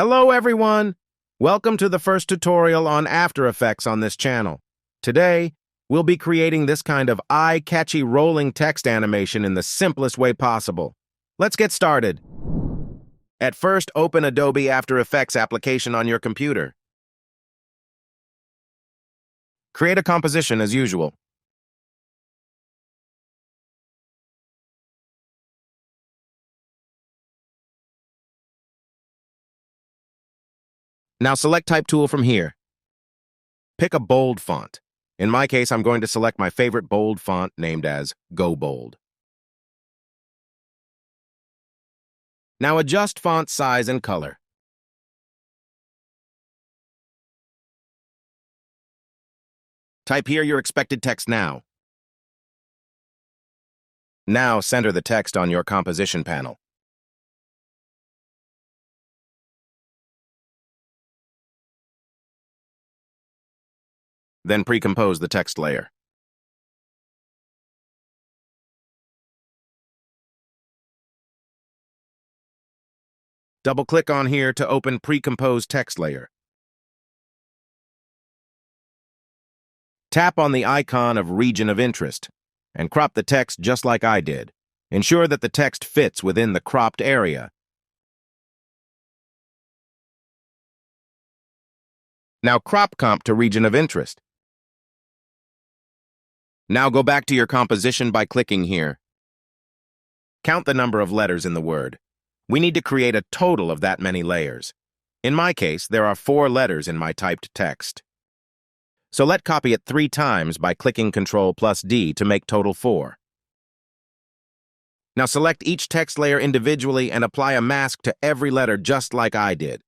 Hello everyone! Welcome to the first tutorial on After Effects on this channel. Today, we'll be creating this kind of eye-catchy rolling text animation in the simplest way possible. Let's get started. At first, open Adobe After Effects application on your computer. Create a composition as usual. Now select Type Tool from here. Pick a bold font. In my case, I'm going to select my favorite bold font named as Go Bold. Now adjust font size and color. Type here your expected text now. Now center the text on your composition panel. Then pre-compose the text layer. Double-click on here to open pre-compose text layer. Tap on the icon of region of interest and crop the text just like I did. Ensure that the text fits within the cropped area. Now crop comp to region of interest. Now go back to your composition by clicking here. Count the number of letters in the word. We need to create a total of that many layers. In my case, there are 4 letters in my typed text. So let's copy it 3 times by clicking Ctrl+D to make total 4. Now select each text layer individually and apply a mask to every letter just like I did.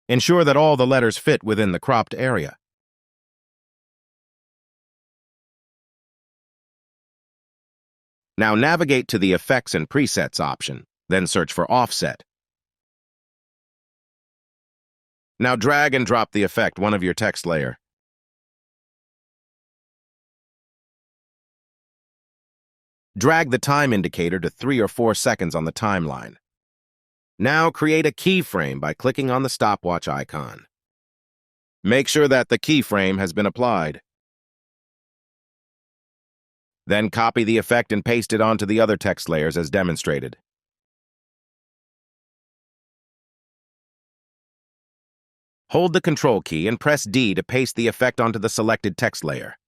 Ensure that all the letters fit within the cropped area. Now navigate to the Effects and Presets option, then search for Offset. Now drag and drop the effect one of your text layer. Drag the time indicator to 3 or 4 seconds on the timeline. Now create a keyframe by clicking on the stopwatch icon. Make sure that the keyframe has been applied. Then copy the effect and paste it onto the other text layers as demonstrated. Hold the Control key and press D to paste the effect onto the selected text layer.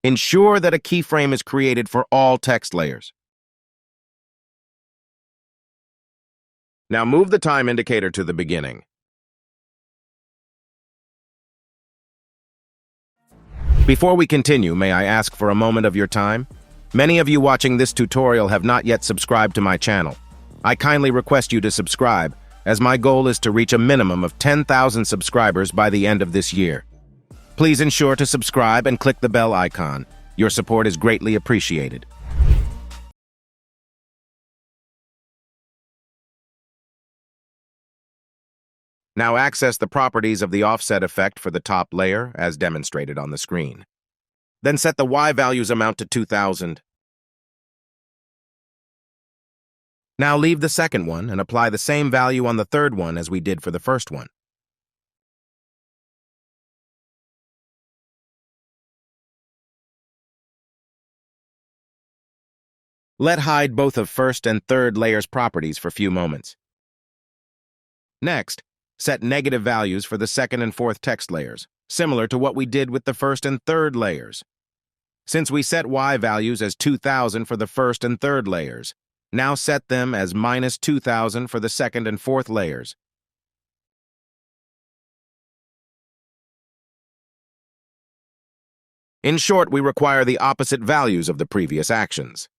Ensure that a keyframe is created for all text layers. Now move the time indicator to the beginning. Before we continue, may I ask for a moment of your time? Many of you watching this tutorial have not yet subscribed to my channel. I kindly request you to subscribe, as my goal is to reach a minimum of 10,000 subscribers by the end of this year. Please ensure to subscribe and click the bell icon. Your support is greatly appreciated. Now access the properties of the offset effect for the top layer, as demonstrated on the screen. Then set the Y values amount to 2000. Now leave the second one and apply the same value on the third one as we did for the first one. Let hide both of first and third layers' properties for a few moments. Next, set negative values for the second and fourth text layers, similar to what we did with the first and third layers. Since we set Y values as 2000 for the first and third layers, now set them as -2000 for the second and fourth layers. In short, we require the opposite values of the previous actions.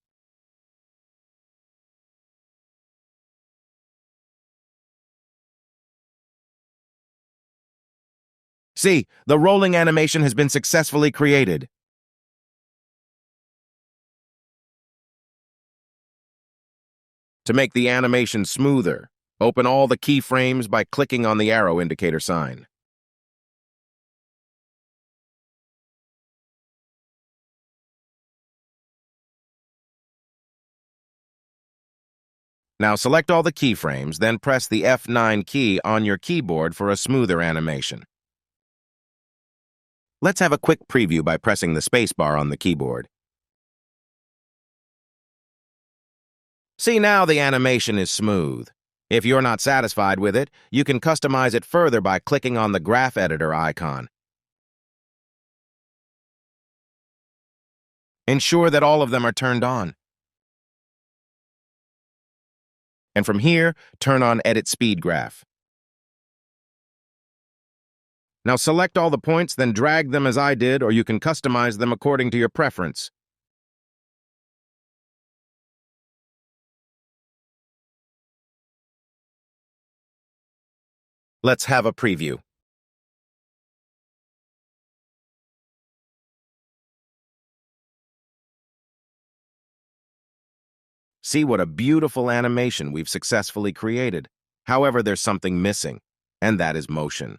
See, the rolling animation has been successfully created. To make the animation smoother, open all the keyframes by clicking on the arrow indicator sign. Now select all the keyframes, then press the F9 key on your keyboard for a smoother animation. Let's have a quick preview by pressing the spacebar on the keyboard. See, now the animation is smooth. If you're not satisfied with it, you can customize it further by clicking on the graph editor icon. Ensure that all of them are turned on. And from here, turn on Edit Speed Graph. Now select all the points, then drag them as I did, or you can customize them according to your preference. Let's have a preview. See what a beautiful animation we've successfully created. However, there's something missing, and that is motion.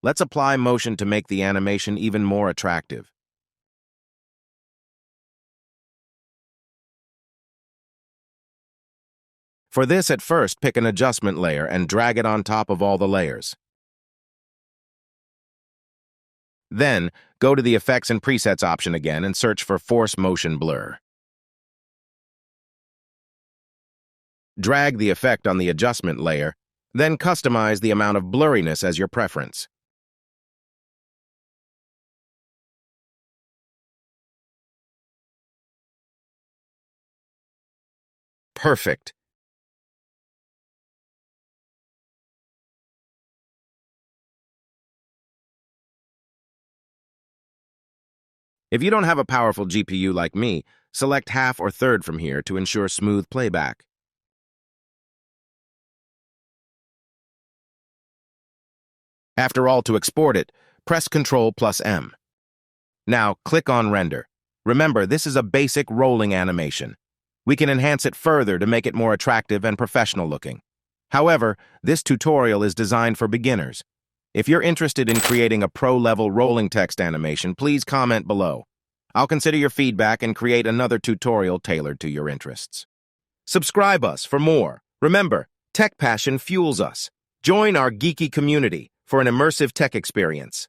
Let's apply motion to make the animation even more attractive. For this, at first, pick an adjustment layer and drag it on top of all the layers. Then, go to the Effects and Presets option again and search for Force Motion Blur. Drag the effect on the adjustment layer, then customize the amount of blurriness as your preference. Perfect. If you don't have a powerful GPU like me, select half or third from here to ensure smooth playback. After all, to export it, press Ctrl+M. Now, click on Render. Remember, this is a basic rolling animation. We can enhance it further to make it more attractive and professional looking. However, this tutorial is designed for beginners. If you're interested in creating a pro-level rolling text animation, please comment below. I'll consider your feedback and create another tutorial tailored to your interests. Subscribe us for more. Remember, tech passion fuels us. Join our geeky community for an immersive tech experience.